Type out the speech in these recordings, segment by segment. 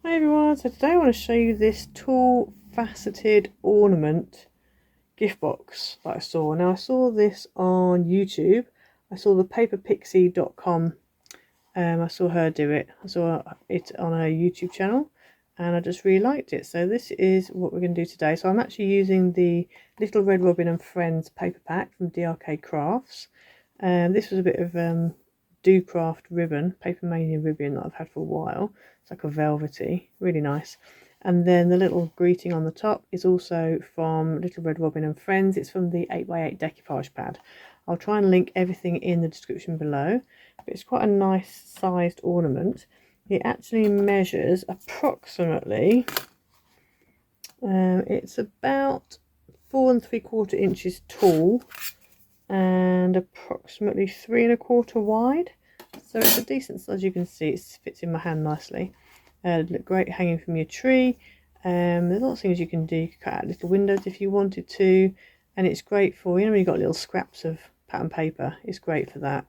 Hi everyone, so today I want to show you this tall faceted ornament gift box that I saw. Now I saw this on YouTube. I saw the paperpixie.com. I saw her do it. I saw it on her YouTube channel and I just really liked it. So this is what we're going to do today. So I'm actually using the Little Red Robin and Friends paper pack from DRK Crafts. This was a bit of Do Craft ribbon, Paper Mania ribbon that I've had for a while. It's like a velvety, really nice. And then the little greeting on the top is also from Little Red Robin and Friends. It's from the 8x8 decoupage pad. I'll try and link everything in the description below. But it's quite a nice sized ornament. It actually measures approximately, it's about 4 3/4 inches tall and approximately 3 1/4 wide. So it's a decent size. As you can see, it fits in my hand nicely. Look great hanging from your tree. There's lots of things you can do. You can cut out little windows if you wanted to, and it's great for, you know, when you've got little scraps of pattern paper, it's great for that.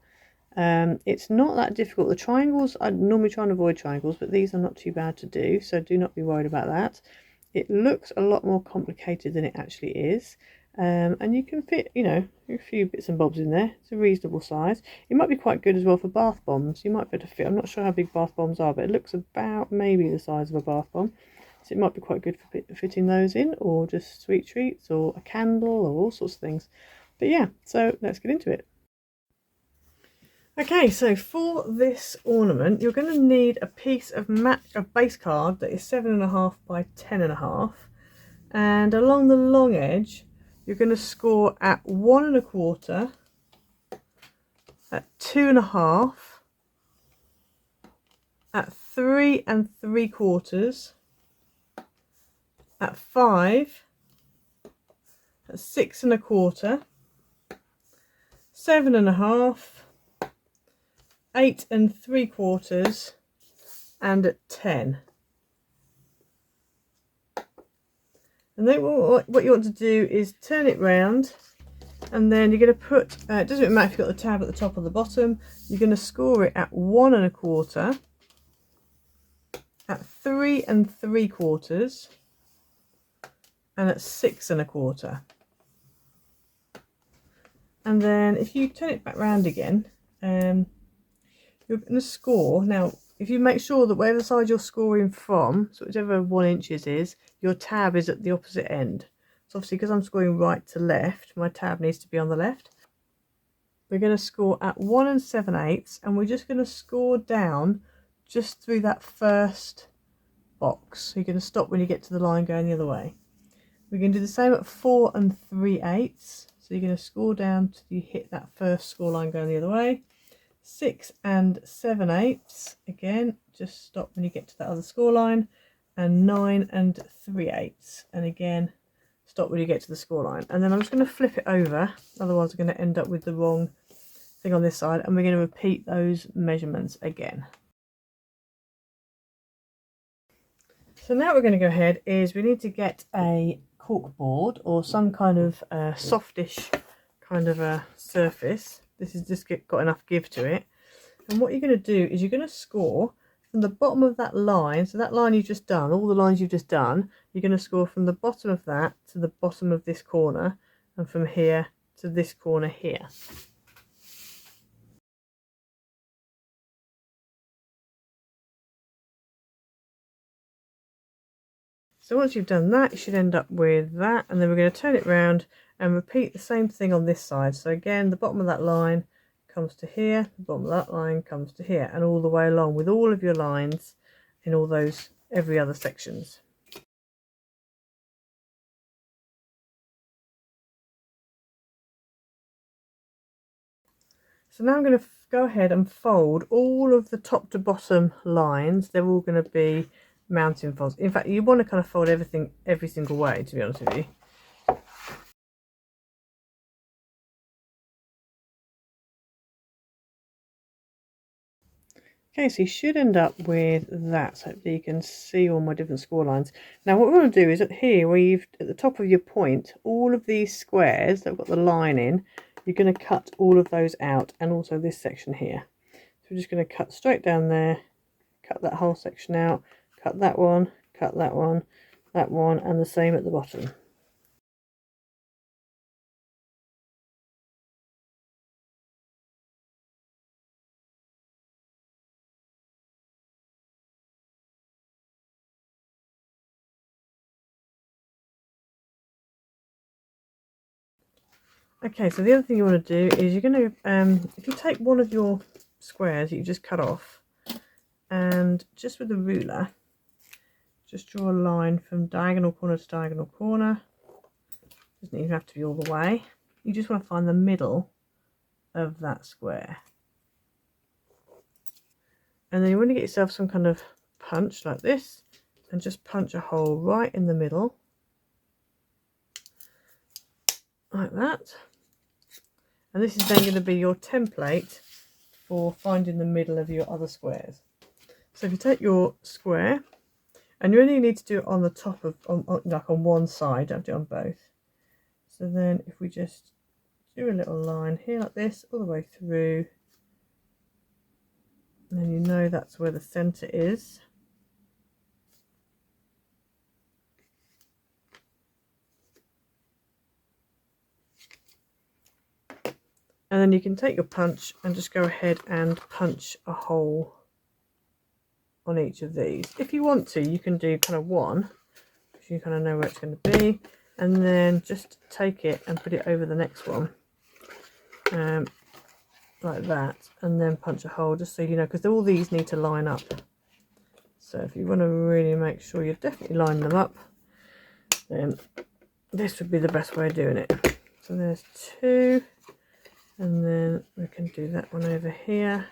It's not that difficult. The triangles, I normally try and avoid triangles, but these are not too bad to do, so do not be worried about that. It looks a lot more complicated than it actually is. And you can fit, you know, a few bits and bobs in there. It's a reasonable size. It might be quite good as well for bath bombs. You might be able to fit, I'm not sure how big bath bombs are, but it looks about maybe the size of a bath bomb. So it might be quite good for fitting those in, or just sweet treats, or a candle, or all sorts of things. But yeah, so let's get into it. Okay, so for this ornament, you're going to need a piece of base card that is 7.5 by 10.5, and along the long edge, you're going to score at 1 1/4, at 2.5, at 3 3/4, at 5, at 6 1/4, 7.5, 8 3/4, and at 10. And then what you want to do is turn it round, and then you're going to put, it doesn't really matter if you've got the tab at the top or the bottom, you're going to score it at 1 1/4, at 3 3/4, and at 6 1/4. And then if you turn it back round again, you're going to score. Now, if you make sure that whatever side you're scoring from, so whichever 1 inches is, your tab is at the opposite end. So obviously, because I'm scoring right to left, my tab needs to be on the left. We're going to score at 1 7/8, and we're just going to score down just through that first box. So you're going to stop when you get to the line going the other way. We're going to do the same at 4 3/8. So you're going to score down till you hit that first score line going the other way. 6 7/8, again, just stop when you get to that other score line, and 9 3/8, and again stop when you get to the score line. And then I'm just going to flip it over, otherwise I'm going to end up with the wrong thing on this side, and we're going to repeat those measurements again. So now what we're going to go ahead is we need to get a cork board or some kind of softish kind of a surface. This has just got enough give to it. And what you're going to do is you're going to score from the bottom of that line. So that line you've just done, all the lines you've just done, you're going to score from the bottom of that to the bottom of this corner, and from here to this corner here. So once you've done that, you should end up with that, and then we're going to turn it round and repeat the same thing on this side. So again, the bottom of that line comes to here, the bottom of that line comes to here, and all the way along with all of your lines in all those every other sections. So now I'm going to go ahead and fold all of the top to bottom lines. They're all going to be mounting folds. In fact, you want to kind of fold everything every single way, to be honest with you. Okay, so you should end up with that. So hopefully you can see all my different score lines. Now what we want to do is at here, where you've at the top of your point, all of these squares that have got the line in, you're going to cut all of those out, and also this section here. So we're just going to cut straight down there, cut that whole section out, cut that one, that one, and the same at the bottom. Okay, so the other thing you want to do is you're going to, if you take one of your squares that you just cut off, and just with the ruler, just draw a line from diagonal corner to diagonal corner. Doesn't even have to be all the way. You just want to find the middle of that square. And then you want to get yourself some kind of punch like this, and just punch a hole right in the middle, like that. And this is then going to be your template for finding the middle of your other squares. So if you take your square, and you only need to do it on the top of, like on one side, don't do it on both. So then if we just do a little line here like this, all the way through, and then you know that's where the centre is. And then you can take your punch and just go ahead and punch a hole on each of these. If you want to, you can do kind of one, because you kind of know where it's going to be, and then just take it and put it over the next one, like that, and then punch a hole, just so you know, because all these need to line up. So if you want to really make sure you definitely line them up, then this would be the best way of doing it. So there's two. And then we can do that one over here.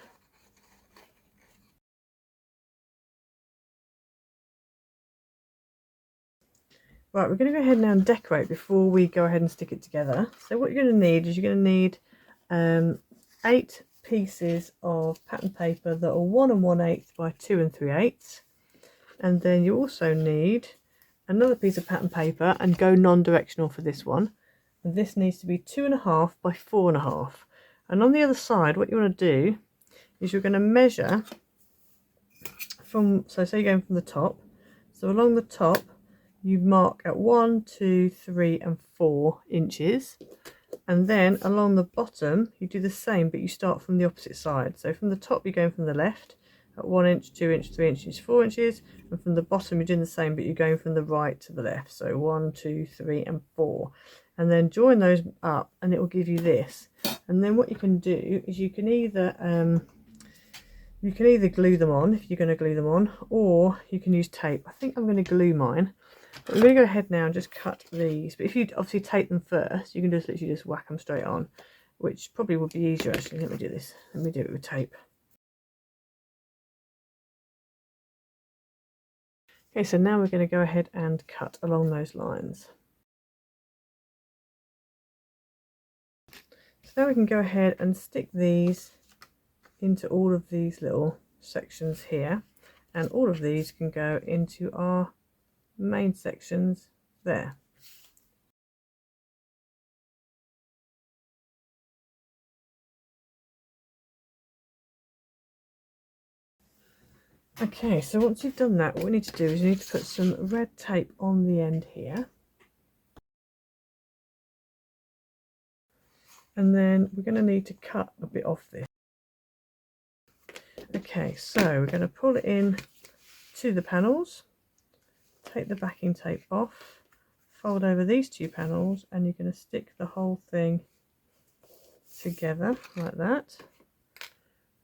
Right, we're going to go ahead now and decorate before we go ahead and stick it together. So what you're going to need is you're going to need 8 pieces of pattern paper that are 1 1/8 by 2 3/8. And then you also need another piece of pattern paper, and go non-directional for this one. And this needs to be 2.5 by 4.5. And on the other side, what you want to do is you're going to measure from, so say you're going from the top. So along the top, you mark at 1, 2, 3 and 4 inches. And then along the bottom, you do the same, but you start from the opposite side. So from the top, you're going from the left at 1 inch, 2 inch, 3 inches, 4 inches. And from the bottom, you're doing the same, but you're going from the right to the left. So 1, 2, 3 and 4. And then join those up, and it will give you this. And then what you can do is you can either glue them on if you're going to glue them on, or you can use tape. I think I'm going to glue mine, but I'm going to go ahead now and just cut these. But if you obviously tape them first, you can just literally just whack them straight on, which probably would be easier actually. Let me do this. Let me do it with tape. Okay, so now we're going to go ahead and cut along those lines. So now we can go ahead and stick these into all of these little sections here, and all of these can go into our main sections there. Okay, so once you've done that, what we need to do is you need to put some red tape on the end here. And then we're going to need to cut a bit off this. Okay, so we're going to pull it in to the panels, take the backing tape off, fold over these 2 panels, and you're going to stick the whole thing together like that.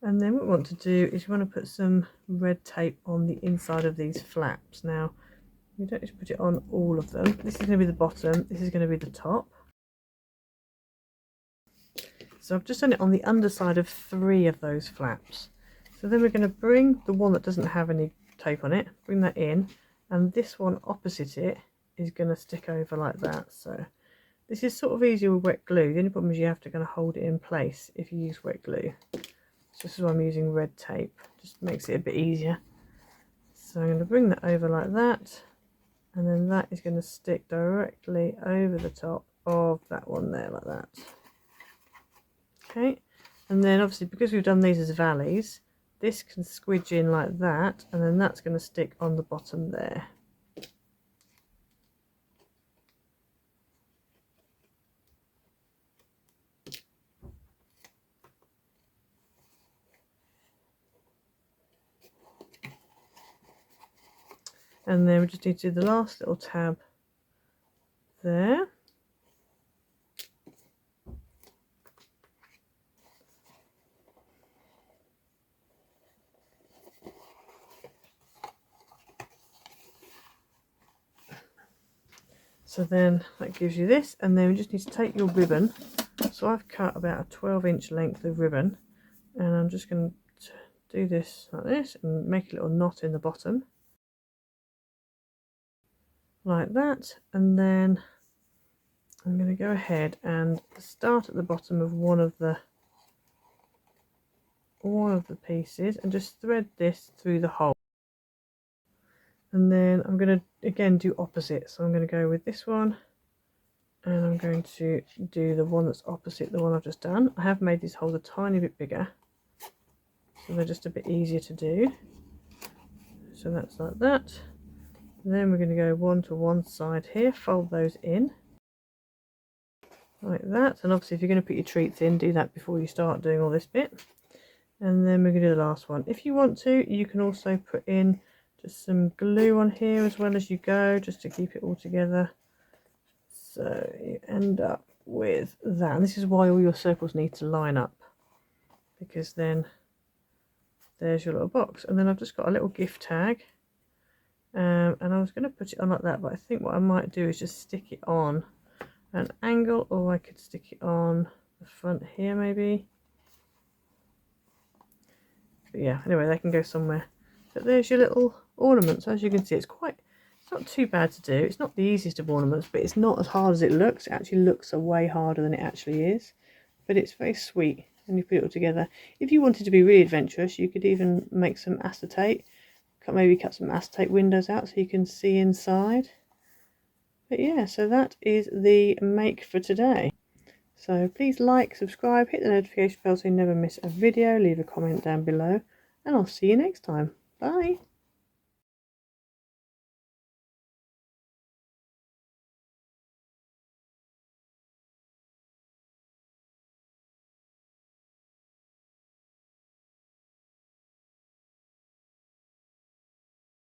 And then what we want to do is we want to put some red tape on the inside of these flaps. Now, you don't just put it on all of them. This is going to be the bottom, this is going to be the top. So I've just done it on the underside of 3 of those flaps. So then we're going to bring the one that doesn't have any tape on it, bring that in, and this one opposite it is going to stick over like that. So this is sort of easier with wet glue. The only problem is you have to kind of hold it in place if you use wet glue. So this is why I'm using red tape, just makes it a bit easier. So I'm going to bring that over like that, and then that is going to stick directly over the top of that one there like that. Okay, and then obviously because we've done these as valleys, this can squidge in like that, and then that's going to stick on the bottom there. And then we just need to do the last little tab there. So then that gives you this, and then we just need to take your ribbon. So I've cut about a 12-inch length of ribbon, and I'm just going to do this like this and make a little knot in the bottom. Like that, and then I'm going to go ahead and start at the bottom of one of the pieces and just thread this through the hole. And then I'm going to again do opposite, so I'm going to go with this one, and I'm going to do the one that's opposite the one I've just done. I have made these holes a tiny bit bigger, so they're just a bit easier to do. So that's like that. Then we're going to go one to one side here, fold those in like that, and obviously if you're going to put your treats in, do that before you start doing all this bit. And then we're going to do the last one. If you want to, you can also put in just some glue on here as well as you go, just to keep it all together. So you end up with that, and this is why all your circles need to line up, because then there's your little box. And then I've just got a little gift tag. And I was going to put it on like that, but I think what I might do is just stick it on an angle, or I could stick it on the front here maybe. But yeah, anyway, they can go somewhere. But there's your little ornaments. As you can see, it's not too bad to do. It's not the easiest of ornaments, but it's not as hard as it looks. It actually looks way harder than it actually is, but it's very sweet when you put it all together. If you wanted to be really adventurous, you could even make some acetate. Maybe cut some acetate windows out so you can see inside. But yeah, so that is the make for today. So please like, subscribe, hit the notification bell so you never miss a video, leave a comment down below, and I'll see you next time. Bye!